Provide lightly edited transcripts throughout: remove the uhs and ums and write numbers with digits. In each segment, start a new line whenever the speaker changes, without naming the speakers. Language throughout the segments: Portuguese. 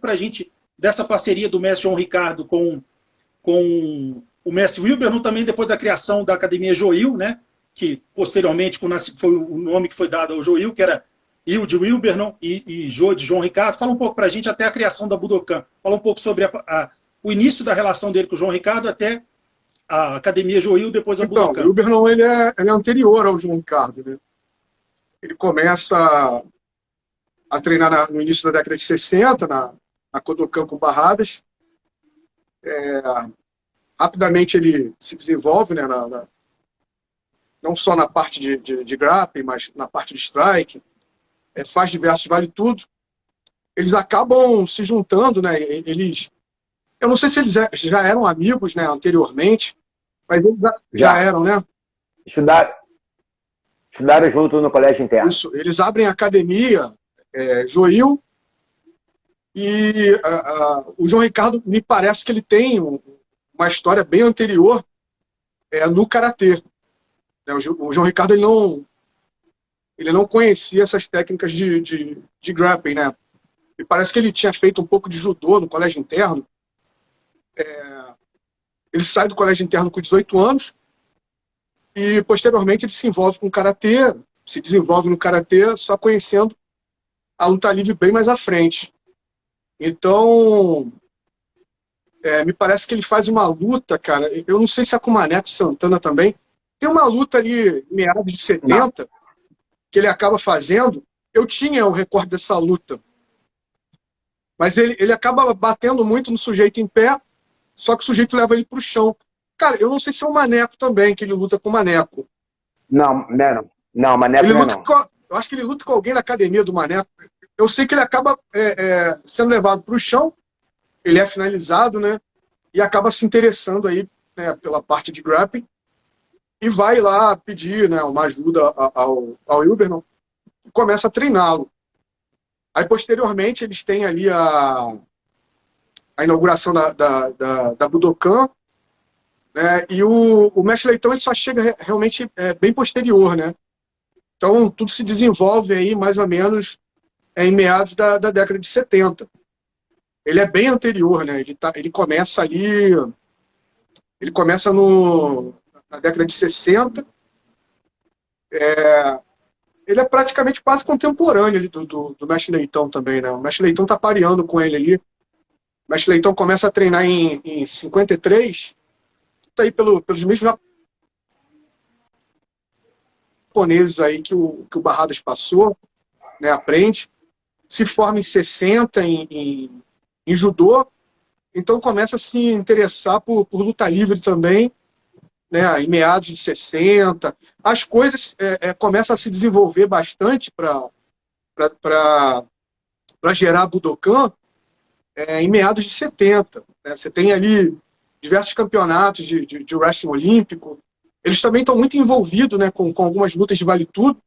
para a gente dessa parceria do mestre João Ricardo com o mestre Wilbernon, também depois da criação da Academia Joil, né? Que posteriormente foi o nome que foi dado ao Joil, que era Il de Wilbernon e Jo de João Ricardo. Fala um pouco para a gente até a criação da Budokan. Fala um pouco sobre o início da relação dele com o João Ricardo até a Academia Joil, depois a Budokan.
O Wilbernon ele é anterior ao João Ricardo, né? Ele começa a treinar no início da década de 60, na Kodokan com Barradas. Rapidamente ele se desenvolve, né, não só na parte de grappling, mas na parte de strike. Faz diversos vale-tudo. Eles acabam se juntando, né? Eu não sei se eles já eram amigos, né, anteriormente, mas eles já eram, né?
Estudaram junto no colégio interno.
Isso, eles abrem a academia Joil, e o João Ricardo, me parece que ele tem uma história bem anterior no karatê. O João Ricardo ele não conhecia essas técnicas de grappling, né? Me parece que ele tinha feito um pouco de judô no colégio interno. Ele sai do colégio interno com 18 anos e, posteriormente, ele se envolve com o karatê, se desenvolve no karatê, só conhecendo a luta livre bem mais à frente. Então, me parece que ele faz uma luta, cara, eu não sei se é com o Maneco Santana também, tem uma luta ali, meados de 70, não, que ele acaba fazendo. Eu tinha o recorde dessa luta, mas ele acaba batendo muito no sujeito em pé, só que o sujeito leva ele para o chão. Cara, eu não sei se é o Maneco também, que ele luta com o Maneco.
Não, Maneco
ele
não.
Eu acho que ele luta com alguém na academia do Maneco. Eu sei que ele acaba sendo levado para o chão, ele é finalizado, né? E acaba se interessando aí, né, pela parte de grappling, e vai lá pedir, né, uma ajuda ao Wilbernon e começa a treiná-lo. Aí, posteriormente, eles têm ali a inauguração da Budokan, né, e o mestre Leitão ele só chega realmente bem posterior, né? Então, tudo se desenvolve aí, mais ou menos, em meados da década de 70. Ele é bem anterior, né? Ele começa ali... Ele começa na década de 60. Ele é praticamente quase contemporâneo ali do mestre Leitão também, né? O mestre Leitão tá pareando com ele ali. O mestre Leitão começa a treinar em 53, isso aí pelos mesmos japoneses aí que o Barradas passou, né? Aprende. Se forma em 60 em judô, então começa a se interessar por luta livre também, né, em meados de 60. As coisas começam a se desenvolver bastante para gerar a Budokan em meados de 70. Né? Você tem ali diversos campeonatos de wrestling olímpico. Eles também estão muito envolvidos, né, com algumas lutas de vale tudo.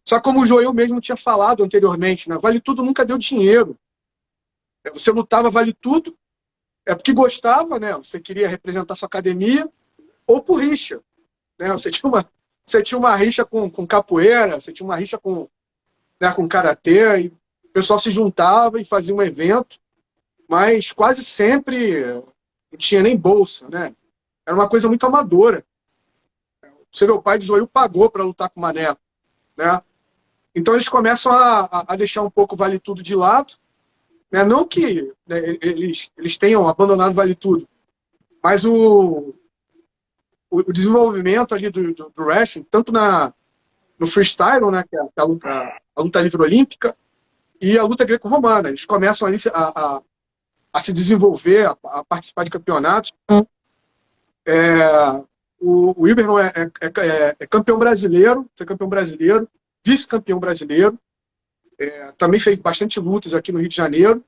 Só como o Joel mesmo tinha falado anteriormente, né, vale tudo nunca deu dinheiro. Você lutava vale tudo, porque gostava, né? Você queria representar sua academia, ou por rixa. Né? Você tinha uma rixa com capoeira, você tinha uma rixa com karatê, e o pessoal se juntava e fazia um evento, mas quase sempre não tinha nem bolsa, né? Era uma coisa muito amadora. O seu pai de Joel pagou para lutar com o Maneco, né? Então eles começam a deixar um pouco o Vale Tudo de lado, né? Não que, né, eles tenham abandonado o Vale Tudo, mas o desenvolvimento ali do wrestling, tanto no freestyle, né, que é a luta livre olímpica, e a luta greco-romana. Eles começam ali a se desenvolver, a participar de campeonatos. O Wilbernon é campeão brasileiro, foi campeão brasileiro, vice-campeão brasileiro, também fez bastante lutas aqui no Rio de Janeiro,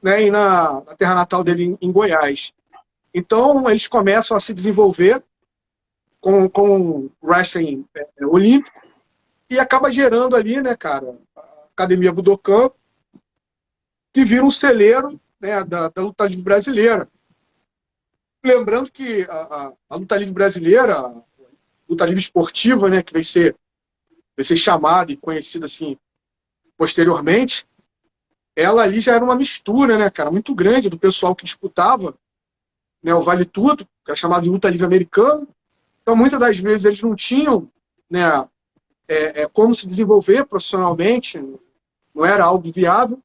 né, e na terra natal dele em Goiás. Então, eles começam a se desenvolver com wrestling olímpico e acaba gerando ali, né, cara, a Academia Budokan, que vira um celeiro, né, da luta livre brasileira. Lembrando que a luta livre brasileira, a luta livre esportiva, né, que vai ser chamada e conhecida assim posteriormente, ela ali já era uma mistura, né, cara, muito grande do pessoal que disputava, né, o Vale Tudo, que era chamado de luta livre americano. Então, muitas das vezes, eles não tinham, né, como se desenvolver profissionalmente, não era algo viável.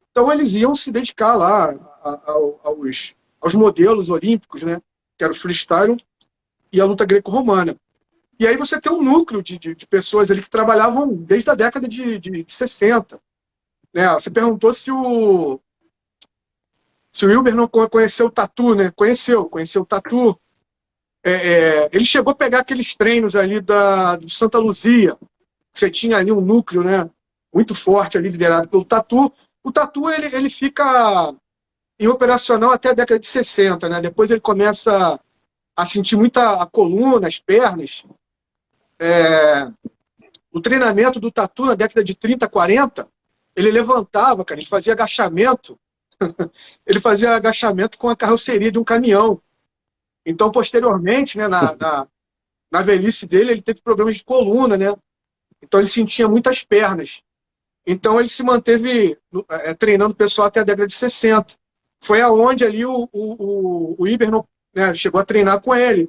Então, eles iam se dedicar lá aos modelos olímpicos, né, que era o freestyle e a luta greco-romana. E aí você tem um núcleo de pessoas ali que trabalhavam desde a década de 60. Né? Você perguntou se o Wilber não conheceu o Tatu, né? Conheceu o Tatu. Ele chegou a pegar aqueles treinos ali do Santa Luzia. Você tinha ali um núcleo, né, muito forte ali, liderado pelo Tatu. O Tatu, ele fica em operacional até a década de 60, né? Depois ele começa a sentir muita a coluna, as pernas. O treinamento do Tatu na década de 30, 40, ele levantava, cara, ele fazia agachamento. Ele fazia agachamento com a carroceria de um caminhão. Então, posteriormente, né, na velhice dele, ele teve problemas de coluna, né? Então, ele sentia muitas pernas. Então, ele se manteve treinando o pessoal até a década de 60. Foi aonde ali o Iberno, né, chegou a treinar com ele.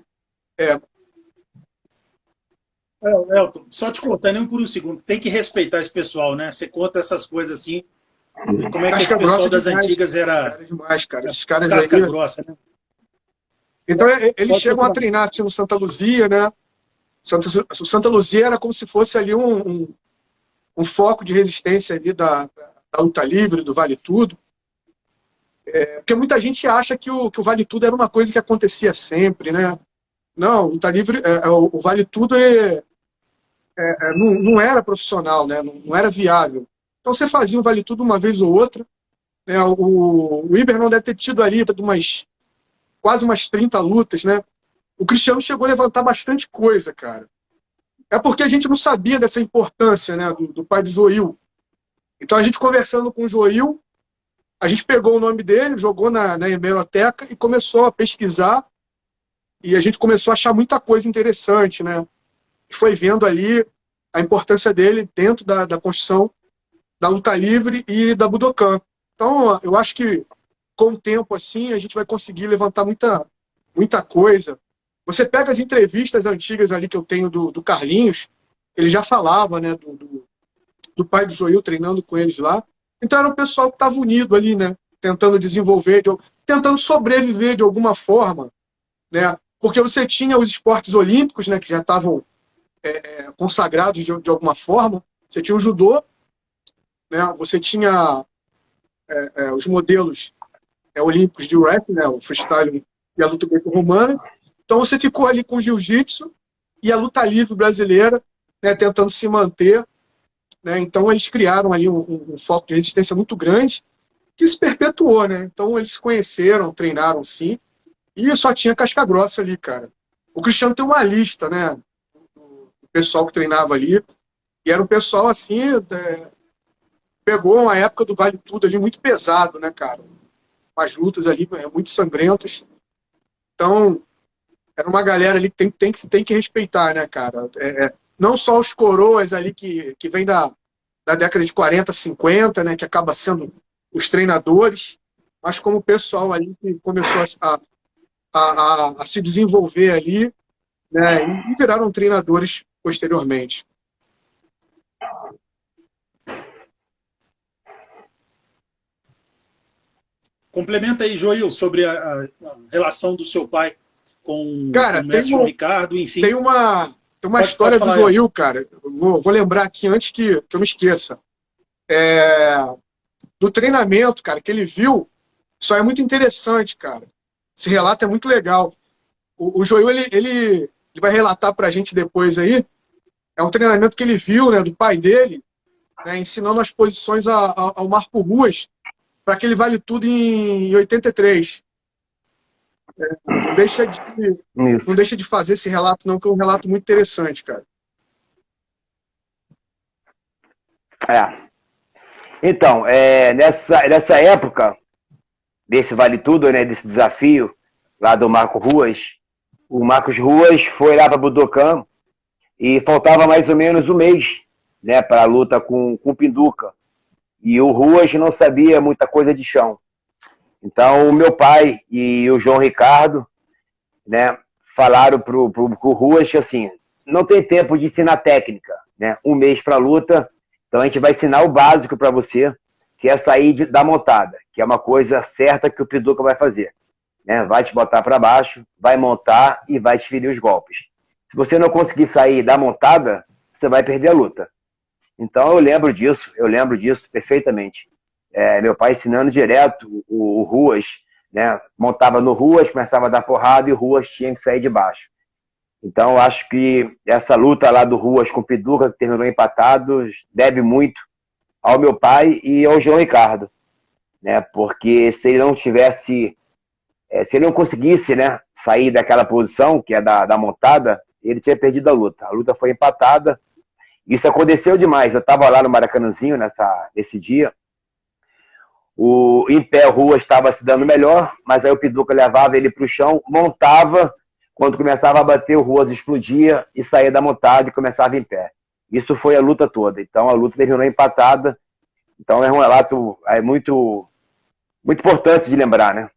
Elton, só te contando por um segundo, tem que respeitar esse pessoal, né? Você conta essas coisas assim, como é que esse pessoal das antigas era
demais, cara. Esses caras
casca
aí,
grossa, né?
Então, eles chegam a treinar no Santa Luzia, né? O Santa Luzia era como se fosse ali um foco de resistência ali da luta livre, do Vale Tudo. Porque muita gente acha que o Vale Tudo era uma coisa que acontecia sempre, né? Não, luta livre, o Vale Tudo não era profissional, né? Não era viável. Então você fazia o Vale Tudo uma vez ou outra. Né? O Iber não deve ter tido ali quase umas 30 lutas, né? O Cristiano chegou a levantar bastante coisa, cara. É porque a gente não sabia dessa importância, né, do pai do Joil. Então a gente conversando com o Joil, a gente pegou o nome dele, jogou na hemeroteca e começou a pesquisar. E a gente começou a achar muita coisa interessante, né? E foi vendo ali a importância dele dentro da construção da luta livre e da Budokan. Então, eu acho que com o tempo, assim, a gente vai conseguir levantar muita coisa. Você pega as entrevistas antigas ali que eu tenho do Carlinhos, ele já falava, né, do pai do Joil treinando com eles lá. Então era um pessoal que estava unido ali, né, tentando desenvolver, tentando sobreviver de alguma forma, né, porque você tinha os esportes olímpicos, né, que já estavam consagrados de alguma forma. Você tinha o judô, né, você tinha os modelos olímpicos de wrestling, né, o freestyle e a luta greco-romana. Então você ficou ali com o jiu-jitsu e a luta livre brasileira, né, tentando se manter. Né? Então eles criaram ali um foco de resistência muito grande que se perpetuou. Né? Então eles se conheceram, treinaram sim, e só tinha casca grossa ali, cara. O Cristiano tem uma lista, né, do pessoal que treinava ali, e era um pessoal assim, pegou uma época do Vale Tudo ali muito pesado, né, cara? Umas lutas ali muito sangrentas. Então, era uma galera ali que tem que respeitar, né, cara? Não só os coroas ali que vem da década de 40, 50, né, que acaba sendo os treinadores, mas como o pessoal ali que começou a se desenvolver ali, né, e viraram treinadores posteriormente.
Complementa aí, Joil, sobre a relação do seu pai com o mestre João Ricardo, enfim.
Tem uma história do Joil, cara. Vou lembrar aqui antes que eu me esqueça. Do treinamento, cara, que ele viu, só é muito interessante, cara. Esse relato é muito legal. O Joil, ele vai relatar pra gente depois aí. É um treinamento que ele viu, né, do pai dele, né, ensinando as posições ao Marco Ruas para aquele Vale Tudo em 83. Não deixa de fazer esse relato, não, que é um relato muito interessante, cara.
Então, nessa época, desse Vale Tudo, né, desse desafio lá do Marco Ruas, o Marcos Ruas foi lá para Budokan e faltava mais ou menos um mês, né, para a luta com o Pinduca. E o Ruas não sabia muita coisa de chão. Então, o meu pai e o João Ricardo, né, falaram pro Ruas que, assim, não tem tempo de ensinar técnica, né? 1 mês para luta, então a gente vai ensinar o básico para você, que é sair da montada, que é uma coisa certa que o Pituca vai fazer, né? Vai te botar para baixo, vai montar e vai te ferir os golpes. Se você não conseguir sair da montada, você vai perder a luta. Então eu lembro disso perfeitamente. Meu pai ensinando direto o Ruas, né? Montava no Ruas, começava a dar porrada e o Ruas tinha que sair de baixo. Então eu acho que essa luta lá do Ruas com o Pituca, que terminou empatado, deve muito ao meu pai e ao João Ricardo, né? Porque se ele não tivesse, se ele não conseguisse, né, sair daquela posição que é da montada, ele tinha perdido a luta. A luta foi empatada. Isso aconteceu demais. Eu estava lá no Maracanãzinho nesse dia. Em pé, o Ruas estava se dando melhor, mas aí o Pituca levava ele para o chão, montava. Quando começava a bater, o Ruas explodia e saía da montada e começava em pé. Isso foi a luta toda. Então a luta terminou empatada. Então é um relato muito, muito importante de lembrar, né?